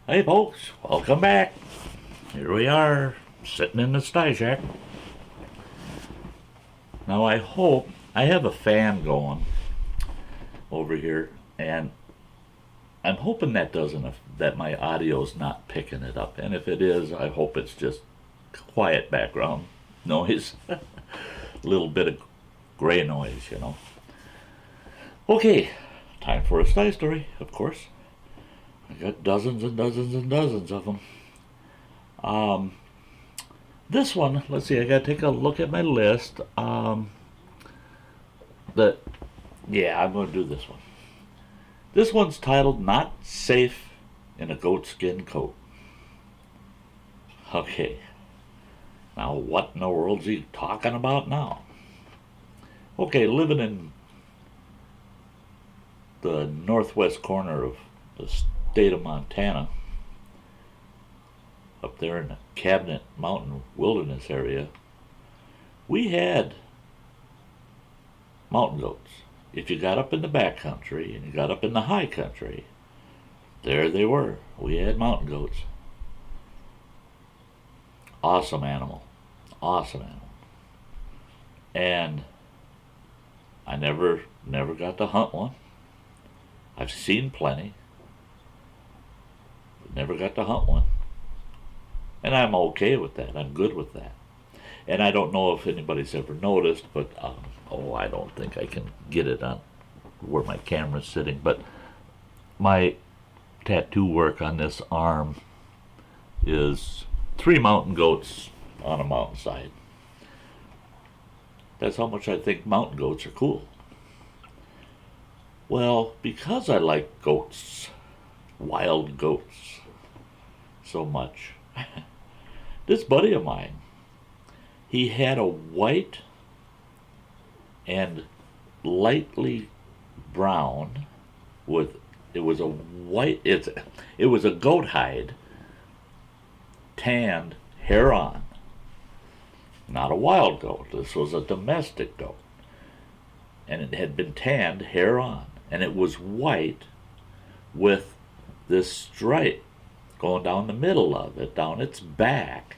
Hey folks, welcome back. Here we are, sitting in the sty shack. Now I have a fan going over here, and I'm hoping that my audio's not picking it up. And if it is, I hope it's just quiet background noise, a little bit of gray noise. Okay, time for a sty story, of course. I got dozens and dozens and dozens of them. This one, let's see, I gotta take a look at my list. But yeah, I'm gonna do this one. This one's titled "Not Safe in a Goatskin Coat." Okay, now what in the world's he talking about now? Okay, living in the northwest corner of the state of Montana, up there in the Cabinet Mountain Wilderness area, we had mountain goats. If you got up in the back country and you got up in the high country, there they were. We had mountain goats. Awesome animal. Awesome animal. And I never got to hunt one. I've seen plenty, but never got to hunt one. And I'm okay with that. I'm good with that. And I don't know if anybody's ever noticed, but I don't think I can get it on where my camera's sitting. But my tattoo work on this arm is 3 mountain goats on a mountainside. That's how much I think mountain goats are cool. Well, because I like goats, wild goats, so much, this buddy of mine, he had a white and lightly brown with it was a goat hide tanned hair on. Not a wild goat. This was a domestic goat. And it had been tanned hair on. And it was white with this stripe going down the middle of it, down its back,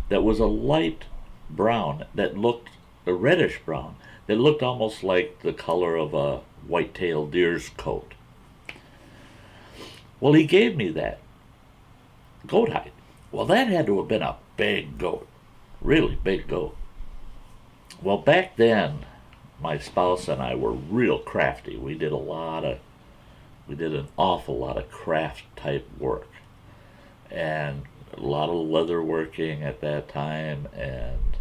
that was a light brown that looked a reddish brown that looked almost like the color of a white-tailed deer's coat. Well, he gave me that goat hide. Well, that had to have been a big goat, really big goat. Well, back then, my spouse and I were real crafty. We did an awful lot of craft type work, and a lot of leather working at that time, and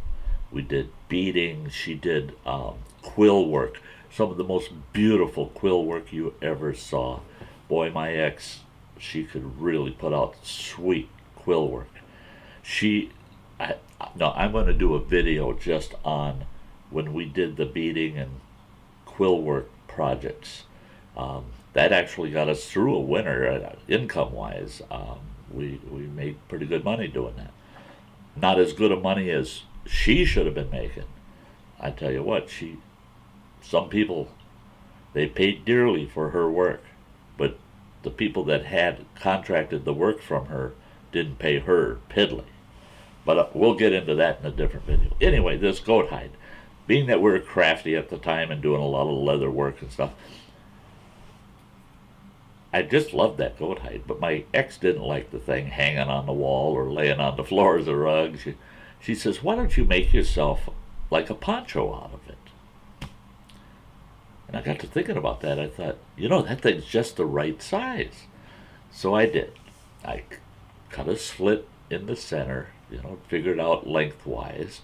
we did beading. She did quill work, some of the most beautiful quill work you ever saw. Boy, my ex, she could really put out sweet quill work. I'm going to do a video just on when we did the beading and quill work projects. That actually got us through a winter, income-wise. We made pretty good money doing that. Not as good a money as she should have been making. I tell you what, some people, they paid dearly for her work, but the people that had contracted the work from her didn't pay her piddly. But we'll get into that in a different video. Anyway, this goat hide, being that we were crafty at the time and doing a lot of leather work and stuff, I just loved that goat hide. But my ex didn't like the thing hanging on the wall or laying on the floor as a rug. She says, "Why don't you make yourself like a poncho out of it?" And I got to thinking about that. I thought, that thing's just the right size. So I did. I cut a slit in the center, figured out lengthwise,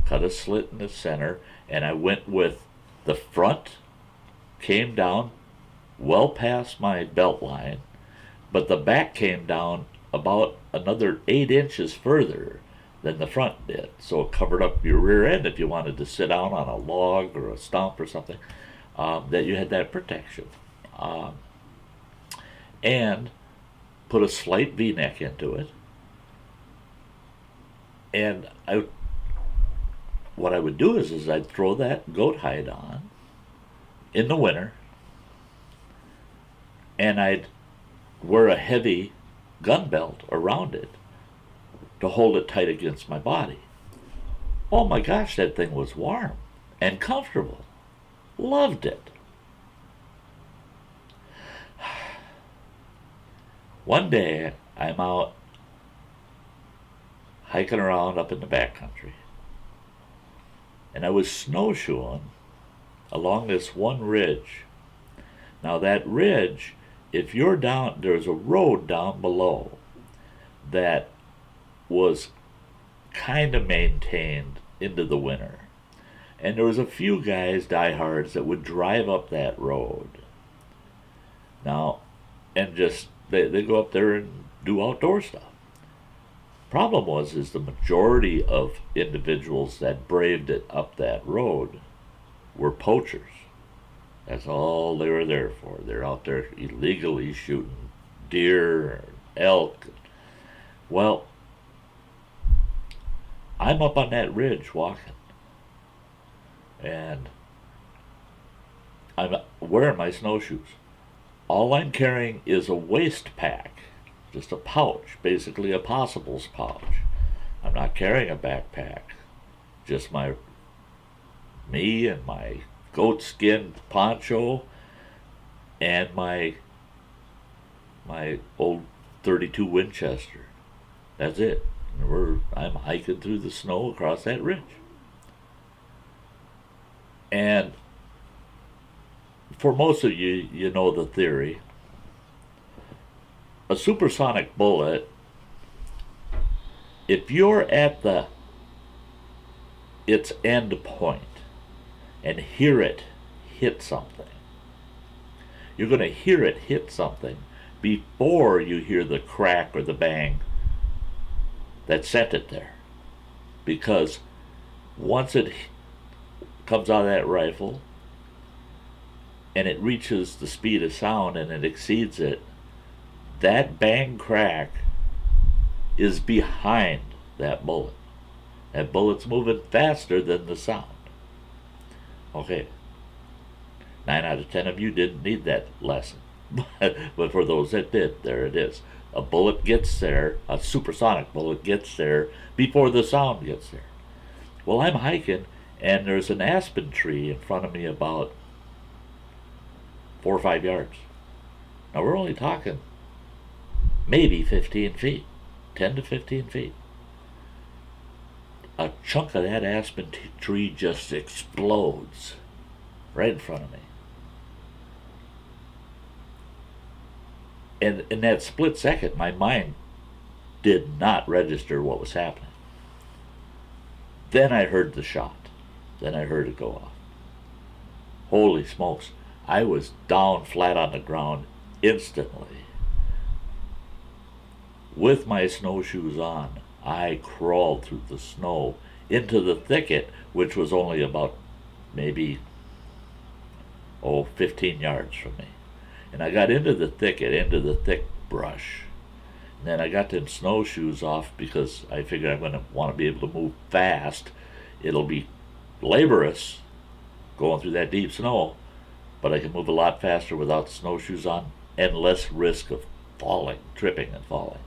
cut a slit in the center, and I went with the front, came down well past my belt line, but the back came down about another 8 inches further than the front did. So it covered up your rear end if you wanted to sit down on a log or a stump or something, that you had that protection. And put a slight V-neck into it. And what I would do is I'd throw that goat hide on in the winter, and I'd wear a heavy gun belt around it to hold it tight against my body. Oh my gosh, that thing was warm and comfortable. Loved it. One day, I'm out hiking around up in the backcountry, and I was snowshoeing along this one ridge. Now that ridge, if you're down, there's a road down below that was kind of maintained into the winter. And there was a few guys, diehards, that would drive up that road. Now, and just, they go up there and do outdoor stuff. Problem was, is the majority of individuals that braved it up that road were poachers. That's all they were there for. They're out there illegally shooting deer, elk. Well, I'm up on that ridge walking, and I'm wearing my snowshoes. All I'm carrying is a waist pack, just a pouch, basically a possibles pouch. I'm not carrying a backpack, just me and my goat skin poncho and my old 32 Winchester. That's it. I'm hiking through the snow across that ridge. And for most of you, you know the theory. A supersonic bullet, if you're at its end point and hear it hit something, you're going to hear it hit something before you hear the crack or the bang that sent it there. Because once it comes out of that rifle and it reaches the speed of sound and it exceeds it, that bang crack is behind that bullet. That bullet's moving faster than the sound. Okay. 9 out of 10 of you didn't need that lesson. But for those that did, there it is. A bullet gets there, a supersonic bullet gets there before the sound gets there. Well, I'm hiking, and there's an aspen tree in front of me about 4 or 5 yards. Now we're only talking maybe 15 feet, 10 to 15 feet. A chunk of that aspen tree just explodes right in front of me. And in that split second, my mind did not register what was happening. Then I heard the shot. Then I heard it go off. Holy smokes. I was down flat on the ground instantly. With my snowshoes on, I crawled through the snow into the thicket, which was only about maybe 15 yards from me. And I got into the thicket, into the thick brush. And then I got them snowshoes off because I figured I'm going to want to be able to move fast. It'll be laborious going through that deep snow, but I can move a lot faster without the snowshoes on and less risk of falling, tripping and falling.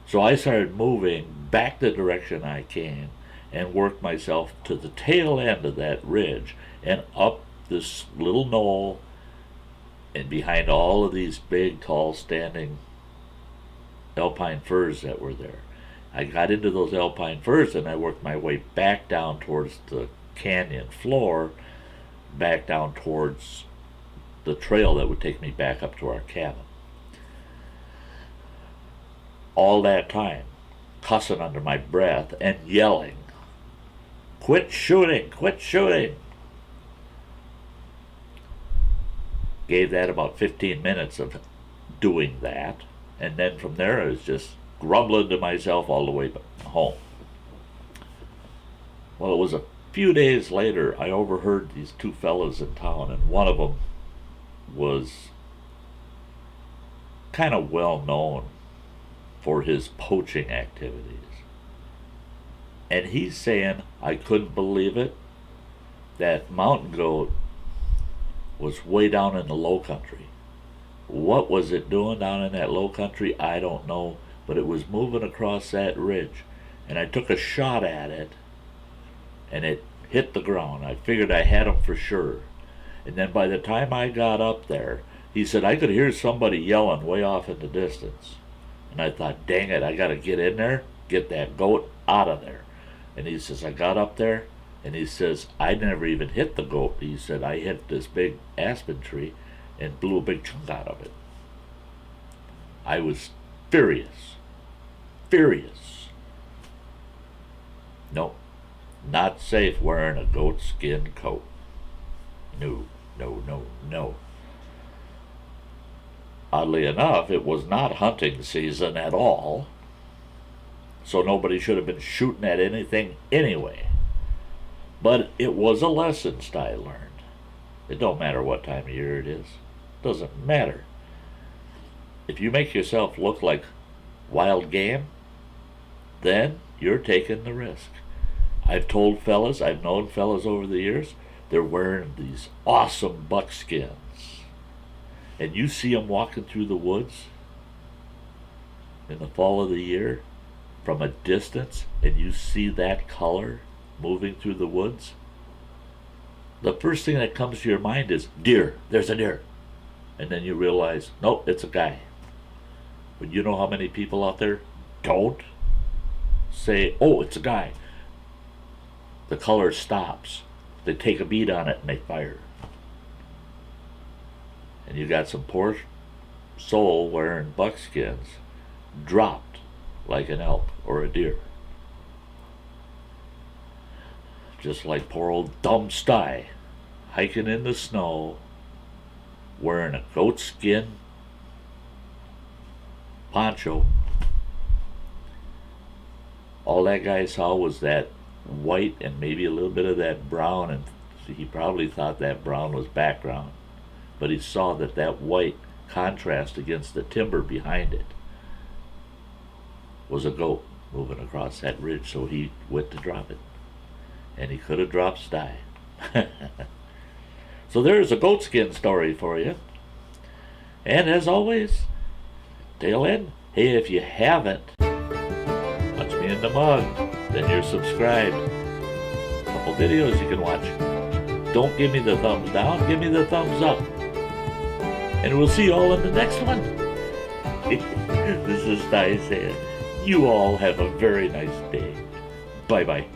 So I started moving back the direction I came and worked myself to the tail end of that ridge and up this little knoll and behind all of these big, tall, standing alpine firs that were there. I got into those alpine firs and I worked my way back down towards the canyon floor, back down towards the trail that would take me back up to our cabin. All that time, cussing under my breath and yelling, "Quit shooting! Quit shooting!" Gave that about 15 minutes of doing that, and then from there I was just grumbling to myself all the way home. Well, it was a few days later I overheard these two fellas in town, and one of them was kind of well known for his poaching activities. And he's saying, I couldn't believe it, that mountain goat was way down in the low country, What was it doing down in that low country? I don't know, but it was moving across that ridge. And I took a shot at it, and it hit the ground. I figured I had him for sure. And then by the time I got up there, he said, I could hear somebody yelling way off in the distance. And I thought, dang it, I got to get in there, get that goat out of there. And he says, I got up there, and he says, I never even hit the goat. He said, I hit this big aspen tree and blew a big chunk out of it. I was furious. Furious. No, not safe wearing a goat skin coat. No, no, no, no. Oddly enough, it was not hunting season at all, so nobody should have been shooting at anything anyway. But it was a lesson I learned. It don't matter what time of year it is. It doesn't matter. If you make yourself look like wild game, then you're taking the risk. I've known fellas over the years, they're wearing these awesome buckskins. And you see them walking through the woods in the fall of the year from a distance, and you see that color moving through the woods. The first thing that comes to your mind is, deer, there's a deer. And then you realize, nope, it's a guy. But you know how many people out there don't say, oh, it's a guy. The color stops. They take a bead on it and they fire. And you got some poor soul wearing buckskins dropped like an elk or a deer. Just like poor old dumb Sty hiking in the snow wearing a goat skin poncho. All that guy saw was that white and maybe a little bit of that brown, and he probably thought that brown was background. But he saw that that white contrast against the timber behind it was a goat moving across that ridge, so he went to drop it. And he could have dropped Sty. So there's a goatskin story for you. And as always, tail end, hey, if you haven't, punch me in the mug, then you're subscribed. A couple videos you can watch. Don't give me the thumbs down, give me the thumbs up. And we'll see you all in the next one. This is Sty saying, you all have a very nice day. Bye-bye.